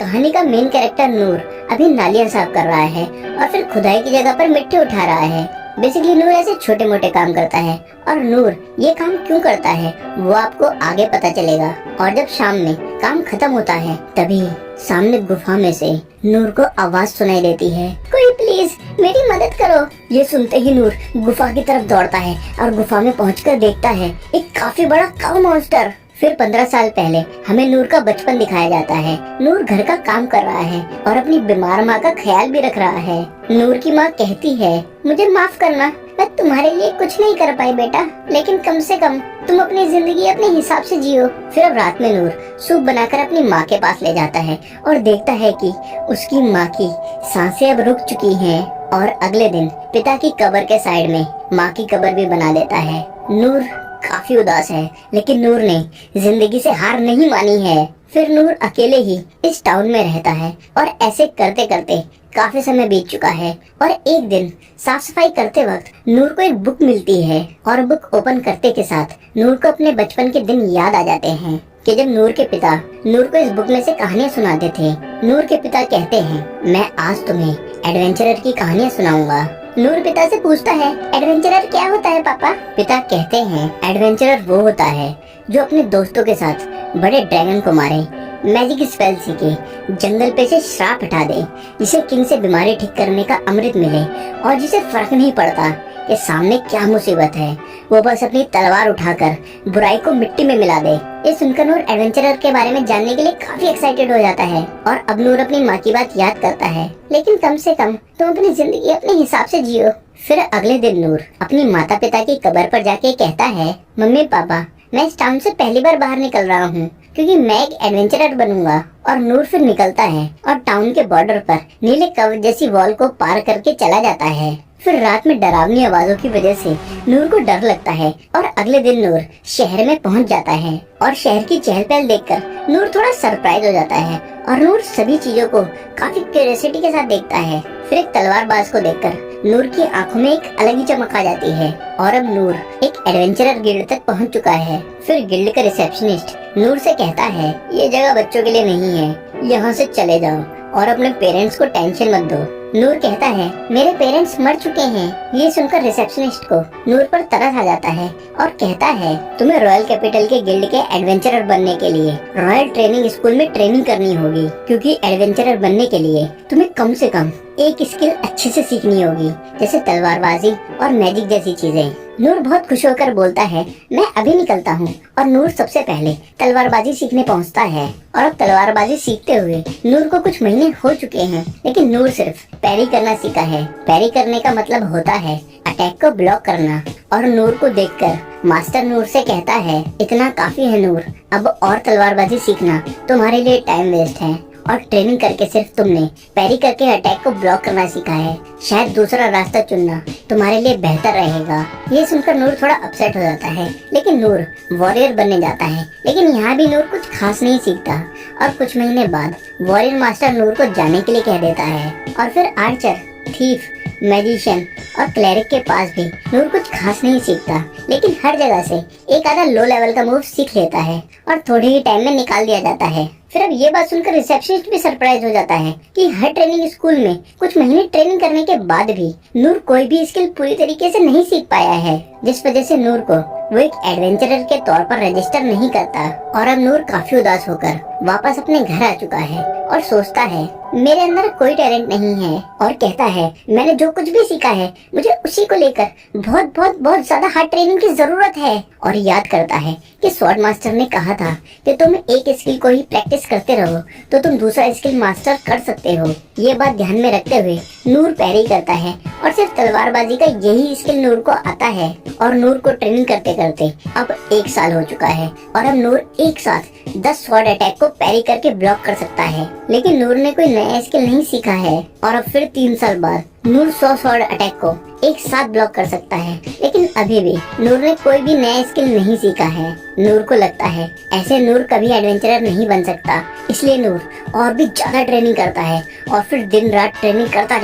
कहानी का main character नूर अभी नालियाँ साफ कर रहा है और फिर खुदाई की जगह पर मिट्टी उठा रहा है। बेसिकली नूर ऐसे छोटे मोटे काम करता है और नूर ये काम क्यों करता है वो आपको आगे पता चलेगा। और जब शाम में काम खत्म होता है तभी सामने गुफा में से नूर को आवाज सुनाई देती है, कोई प्लीज मेरी मदद करो। ये सुनते ही नूर गुफा की तरफ दौड़ता है और गुफा में पहुंचकर देखता है एक काफी बड़ा काऊ मॉन्स्टर। फिर 15 साल पहले हमें नूर का बचपन दिखाया जाता है। नूर घर का काम कर रहा है और अपनी बीमार माँ का ख्याल भी रख रहा है। नूर की माँ कहती है, मुझे माफ करना, मैं तुम्हारे लिए कुछ नहीं कर पाई बेटा, लेकिन कम से कम तुम अपनी जिंदगी अपने हिसाब से जियो। फिर अब रात में नूर सूप बनाकर अपनी माँ के पास ले जाता है और देखता है कि उसकी माँ की सांसें अब रुक चुकी हैं। और अगले दिन पिता की कब्र के साइड में माँ की कब्र भी बना देता है। नूर काफी उदास है, लेकिन नूर ने जिंदगी से हार नहीं मानी है। फिर नूर अकेले ही इस टाउन में रहता है और ऐसे करते करते काफी समय बीत चुका है। और एक दिन साफ सफाई करते वक्त नूर को एक बुक मिलती है और बुक ओपन करते के साथ नूर को अपने बचपन के दिन याद आ जाते हैं कि जब नूर के पिता नूर को इस बुक में से कहानियाँ सुनाते थे। नूर के पिता कहते हैं, मैं आज तुम्हें एडवेंचरर की कहानियाँ सुनाऊंगा। नूर पिता से पूछता है, एडवेंचरर क्या होता है पापा? पिता कहते हैं, एडवेंचरर वो होता है जो अपने दोस्तों के साथ बड़े ड्रैगन को मारे, मैजिक स्पेल सीखे, जंगल पे से श्राप हटा दे, जिसे किंग से बीमारी ठीक करने का अमृत मिले और जिसे फर्क नहीं पड़ता कि सामने क्या मुसीबत है, वो बस अपनी तलवार उठाकर बुराई को मिट्टी में मिला दे। ये सुनकर नूर एडवेंचरर के बारे में जानने के लिए काफी एक्साइटेड हो जाता है और अब नूर अपनी माँ की बात याद करता है, लेकिन कम से कम तुम अपनी जिंदगी अपने हिसाब से जियो। फिर अगले दिन नूर अपनी माता पिता की कब्र पर जाके कहता है, मम्मी पापा मैं इस टाउन से पहली बार बाहर निकल रहा हूँ क्योंकि मैं एक एडवेंचरर बनूंगा। और नूर फिर निकलता है और टाउन के बॉर्डर पर नीले कवच जैसी वॉल को पार करके चला जाता है। फिर रात में डरावनी आवाजों की वजह से नूर को डर लगता है और अगले दिन नूर शहर में पहुंच जाता है और शहर की चहल पहल देखकर नूर थोड़ा सरप्राइज हो जाता है और नूर सभी चीजों को काफी क्यूरियोसिटी के साथ देखता है। फिर एक तलवारबाज को देखकर नूर की आंखों में एक अलग ही चमक आ जाती है और अब नूर एक एडवेंचरर गिल्ड तक पहुंच चुका है। फिर गिल्ड का रिसेप्शनिस्ट नूर से कहता है, ये जगह बच्चों के लिए नहीं है, यहाँ से चले जाओ और अपने पेरेंट्स को टेंशन मत दो। नूर कहता है, मेरे पेरेंट्स मर चुके हैं। ये सुनकर रिसेप्शनिस्ट को नूर पर तरस आ जाता है और कहता है, तुम्हें रॉयल कैपिटल के गिल्ड के एडवेंचरर बनने के लिए रॉयल ट्रेनिंग स्कूल में ट्रेनिंग करनी होगी, क्योंकि एडवेंचरर बनने के लिए तुम्हें कम से कम एक स्किल अच्छे से सीखनी होगी, जैसे तलवारबाजी और मैजिक जैसी चीजें। नूर बहुत खुश होकर बोलता है, मैं अभी निकलता हूँ। और नूर सबसे पहले तलवारबाजी सीखने पहुँचता है और अब तलवारबाजी सीखते हुए नूर को कुछ महीने हो चुके हैं, लेकिन नूर सिर्फ पैरी करना सीखा है। पैरी करने का मतलब होता है अटैक को ब्लॉक करना। और नूर को देखकर मास्टर नूर से कहता है, इतना काफी है नूर, अब और तलवारबाजी सीखना तुम्हारे लिए टाइम वेस्ट है और ट्रेनिंग करके सिर्फ तुमने पैरी करके अटैक को ब्लॉक करना सीखा है। शायद दूसरा रास्ता चुनना तुम्हारे लिए बेहतर रहेगा। ये सुनकर नूर थोड़ा अपसेट हो जाता है, लेकिन नूर वॉरियर बनने जाता है। लेकिन यहाँ भी नूर कुछ खास नहीं सीखता और कुछ महीने बाद वॉरियर मास्टर नूर को जाने के लिए कह देता है। और फिर आर्चर, थीफ, मैजिशियन और क्लेरिक के पास भी नूर कुछ खास नहीं सीखता, लेकिन हर जगह से एक आधा लो लेवल का मूव सीख लेता है और थोड़े ही टाइम में निकाल दिया जाता है। फिर अब ये बात सुनकर रिसेप्शनिस्ट भी सरप्राइज हो जाता है कि हर ट्रेनिंग स्कूल में कुछ महीने ट्रेनिंग करने के बाद भी नूर कोई भी स्किल पूरी तरीके से नहीं सीख पाया है, जिस वजह से नूर को वो एक एडवेंचरर के तौर पर रजिस्टर नहीं करता। और अब नूर काफी उदास होकर वापस अपने घर आ चुका है और सोचता है, मेरे अंदर कोई टैलेंट नहीं है। और कहता है, मैंने जो कुछ भी सीखा है मुझे उसी को लेकर बहुत बहुत बहुत ज्यादा हार्ड ट्रेनिंग की जरूरत है। और याद करता है कि स्वॉर्ड मास्टर ने कहा था कि तुम एक स्किल को ही प्रैक्टिस करते रहो तो तुम दूसरा स्किल मास्टर कर सकते हो। ये बात ध्यान में रखते हुए नूर पैरी करता है और सिर्फ तलवारबाजी का यही स्किल नूर को आता है। और नूर को ट्रेनिंग करते करते अब 1 साल हो चुका है और अब नूर एक साथ 10 स्वॉर्ड अटैक को पैरी करके ब्लॉक कर सकता है। लेकिन नूर ने कोई नया स्किल नहीं सीखा है और अब फिर 3 साल बाद नूर 100 स्वॉर्ड अटैक को एक साथ ब्लॉक कर सकता है। लेकिन अभी भी नूर ने कोई भी नया स्किल नहीं सीखा है। नूर को लगता है ऐसे नूर कभी एडवेंचरर नहीं बन सकता, इसलिए नूर और भी ज्यादा ट्रेनिंग करता है और फिर दिन रात ट्रेनिंग करता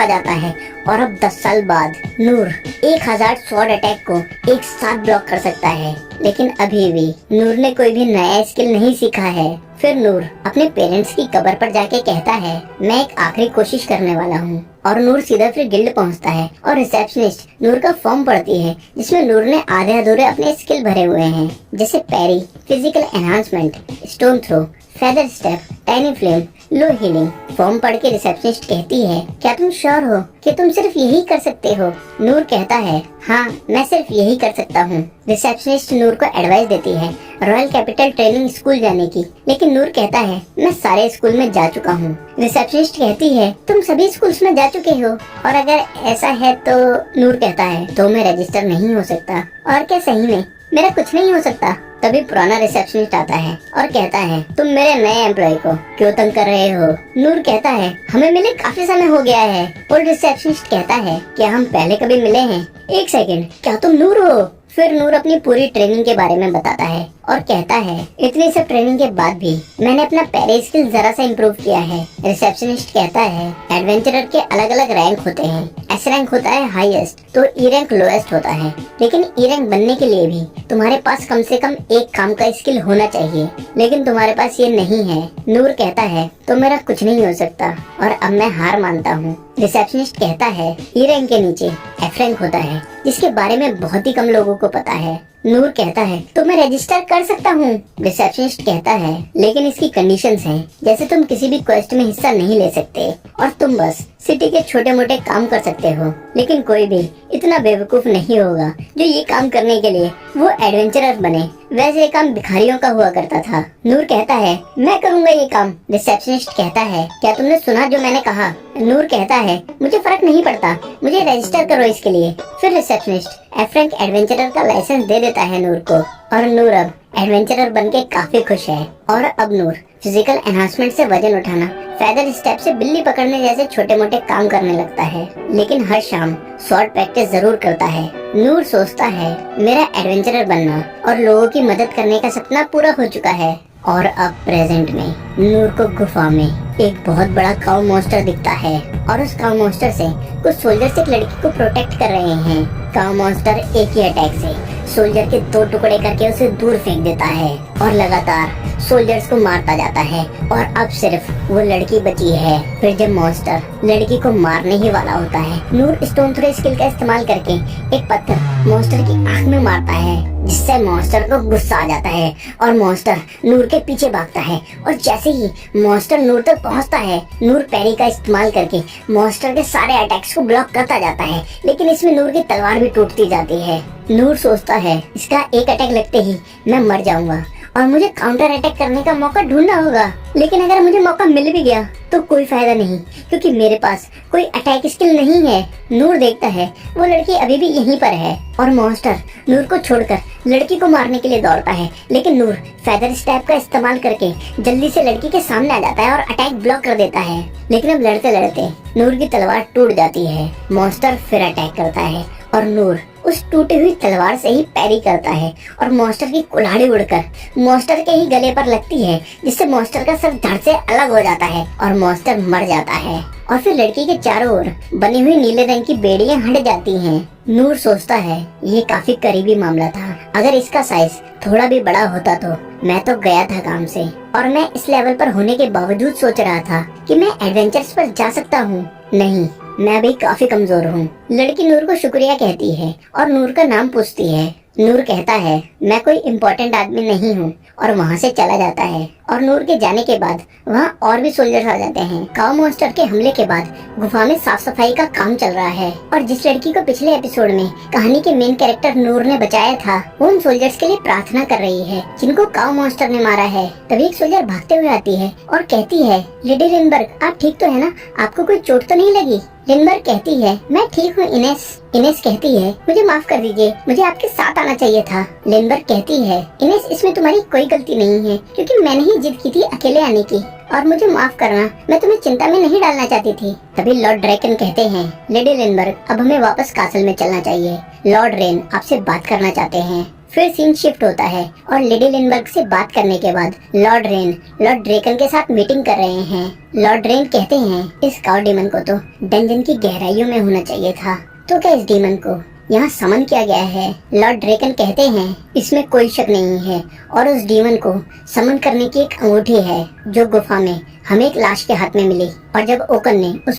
जाता है। और अब 10 साल बाद नूर 1000 स्वॉर्ड अटैक को एक साथ ब्लॉक कर सकता है। लेकिन अभी भी नूर ने कोई भी नया स्किल नहीं सीखा है। फिर नूर अपने पेरेंट्स की कब्र पर जाके कहता है मैं एक आखिरी कोशिश करने वाला हूँ। और नूर सीधा फिर गिल्ड पहुँचता है और रिसेप्शनिस्ट नूर का फॉर्म पढ़ती है जिसमें नूर ने आधे अधूरे अपने स्किल भरे हुए हैं, जैसे parry, physical enhancement, stone throw, feather step, tiny flame, low healing. Form पढ़ के रिसेप्शनिस्ट कहती है क्या तुम श्योर हो कि तुम सिर्फ यही कर सकते हो? नूर कहता है हाँ मैं सिर्फ यही कर सकता हूँ। रिसेप्शनिस्ट नूर को एडवाइस देती है रॉयल कैपिटल ट्रेनिंग स्कूल जाने की, लेकिन नूर कहता है मैं सारे स्कूल में जा चुका हूँ। रिसेप्शनिस्ट कहती है तुम सभी स्कूल्स में जा चुके हो, और अगर ऐसा है तो नूर कहता है तो मैं रजिस्टर नहीं हो सकता। और क्या सही में मेरा कुछ नहीं हो सकता? तभी पुराना रिसेप्शनिस्ट आता है और कहता है तुम मेरे नए एम्प्लॉय को क्यों तंग कर रहे हो? नूर कहता है हमें मिले काफी समय हो गया है। और रिसेप्शनिस्ट कहता है क्या हम पहले कभी मिले हैं? एक सेकंड, क्या तुम नूर हो? फिर नूर अपनी पूरी ट्रेनिंग के बारे में बताता है और कहता है इतनी सब ट्रेनिंग के बाद भी मैंने अपना पैरे स्किल जरा सा इम्प्रूव किया है। रिसेप्शनिस्ट कहता है एडवेंचरर के अलग अलग रैंक होते हैं, एस रैंक होता है हाईएस्ट तो ई रैंक लोएस्ट होता है, लेकिन ई रैंक बनने के लिए भी तुम्हारे पास कम से कम एक काम का स्किल होना चाहिए, लेकिन तुम्हारे पास ये नहीं है। नूर कहता है तो मेरा कुछ नहीं हो सकता और अब मैं हार मानता हूँ। रिसेप्शनिस्ट कहता है ई रैंक के नीचे एफ रैंक होता है जिसके बारे में बहुत ही कम लोगों को पता है। नूर कहता है तो मैं रजिस्टर कर सकता हूँ। रिसेप्शनिस्ट कहता है लेकिन इसकी कंडीशंस हैं, जैसे तुम किसी भी क्वेस्ट में हिस्सा नहीं ले सकते और तुम बस सिटी के छोटे मोटे काम कर सकते हो, लेकिन कोई भी इतना बेवकूफ नहीं होगा जो ये काम करने के लिए वो एडवेंचरर बने। वैसे ये काम भिखारियों का हुआ करता था। नूर कहता है मैं करूँगा ये काम। रिसेप्शनिस्ट कहता है क्या तुमने सुना जो मैंने कहा? नूर कहता है मुझे फर्क नहीं पड़ता, मुझे रजिस्टर करो इसके लिए। फिर रिसेप्शनिस्ट एफ रैंक एडवेंचरर का लाइसेंस दे देता है नूर को और नूर अब एडवेंचरर बनके काफी खुश है। और अब नूर फिजिकल एनहांसमेंट से वजन उठाना, फेदर स्टेप से बिल्ली पकड़ने जैसे छोटे मोटे काम करने लगता है, लेकिन हर शाम शॉर्ट प्रैक्टिस जरूर करता है। नूर सोचता है मेरा एडवेंचरर बनना और लोगों की मदद करने का सपना पूरा हो चुका है। और अब प्रेजेंट में नूर को गुफा में एक बहुत बड़ा काऊ मॉन्स्टर दिखता है और उस काऊ मॉन्स्टर से कुछ सोल्जर्स एक लड़की को प्रोटेक्ट कर रहे हैं। काऊ मॉन्स्टर एक ही अटैक से सोल्जर के 2 टुकड़े करके उसे दूर फेंक देता है और लगातार सोल्जर्स को मारता जाता है और अब सिर्फ वो लड़की बची है। फिर जब मॉन्स्टर लड़की को मारने ही वाला होता है, नूर स्टोन थ्रो स्किल का इस्तेमाल करके एक पत्थर मॉन्स्टर की आंख में मारता है, जिससे मॉन्स्टर को गुस्सा आ जाता है और मॉन्स्टर नूर के पीछे भागता है। और जैसे ही मॉन्स्टर नूर तक पहुंचता है, नूर पैरी का इस्तेमाल करके मॉन्स्टर के सारे अटैक्स को ब्लॉक करता जाता है, लेकिन इसमें नूर की तलवार भी टूटती जाती है। नूर सोचता है इसका एक अटैक लगते ही मैं मर जाऊंगा और मुझे काउंटर अटैक करने का मौका ढूंढना होगा, लेकिन अगर मुझे मौका मिल भी गया तो कोई फायदा नहीं क्योंकि मेरे पास कोई अटैक स्किल नहीं है। नूर देखता है वो लड़की अभी भी यहीं पर है और मॉन्स्टर नूर को छोड़कर लड़की को मारने के लिए दौड़ता है, लेकिन नूर फेदर स्टैप का इस्तेमाल करके जल्दी से लड़की के सामने आ जाता है और अटैक ब्लॉक कर देता है। लेकिन अब लड़ते लड़ते नूर की तलवार टूट जाती है। मॉन्स्टर फिर अटैक करता है और नूर उस टूटी हुई तलवार से ही पैरी करता है और मॉन्स्टर की कुल्हाड़ी उड़कर मॉन्स्टर के ही गले पर लगती है, जिससे मॉन्स्टर का सर धड़ से अलग हो जाता है और मॉन्स्टर मर जाता है। और फिर लड़की के चारों ओर बनी हुई नीले रंग की बेड़ियां हट जाती हैं। नूर सोचता है ये काफी करीबी मामला था, अगर इसका साइज थोड़ा भी बड़ा होता तो मैं तो गया था काम से। और मैं इस लेवल पर होने के बावजूद सोच रहा था कि मैं एडवेंचर्स पर जा सकता हूँ। नहीं, मैं अभी काफी कमजोर हूँ। लड़की नूर को शुक्रिया कहती है और नूर का नाम पूछती है। नूर कहता है मैं कोई इम्पोर्टेंट आदमी नहीं हूँ और वहाँ से चला जाता है। और नूर के जाने के बाद वहाँ और भी सोल्जर्स आ जाते हैं। काऊ मॉन्स्टर के हमले के बाद गुफा में साफ सफाई का काम चल रहा है और जिस लड़की को पिछले एपिसोड में कहानी के मेन कैरेक्टर नूर ने बचाया था, वो उन सोल्जर्स के लिए प्रार्थना कर रही है जिनको काऊ मॉन्स्टर ने मारा है। तभी एक सोल्जर भागते हुए आती है और कहती है लेडी लिंडबर्ग आप ठीक तो है ना, आपको कोई चोट तो नहीं लगी? लिंडबर्ग कहती है मैं ठीक हूँ इनेस। इनेस कहती है मुझे माफ कर दीजिए, मुझे आपके साथ आना चाहिए था। लिंडबर्ग कहती है इनेस इसमें तुम्हारी कोई गलती नहीं है क्योंकि मैंने ही जिद की थी अकेले आने की, और मुझे माफ करना, मैं तुम्हें चिंता में नहीं डालना चाहती थी। तभी लॉर्ड ड्रैकन कहते हैं लेडी लिंडबर्ग अब हमें वापस कासल में चलना चाहिए, लॉर्ड रेन आपसे बात करना चाहते हैं। फिर सीन शिफ्ट होता है और लेडी लिंडबर्ग से बात करने के बाद लॉर्ड रेन लॉर्ड ड्रैकन के साथ मीटिंग कर रहे हैं। लॉर्ड रेन कहते हैं इस काउ डीमन को तो डंजन की गहराइयों में होना चाहिए था, तो क्या इस डीमन को यहाँ समन किया गया है। लॉर्ड ड्रेकन कहते हैं इसमें कोई शक नहीं है, और उस डीमन को समन करने की एक अंगूठी है जो गुफा में हमें एक लाश के हाथ में मिली। और जब ओकन ने उस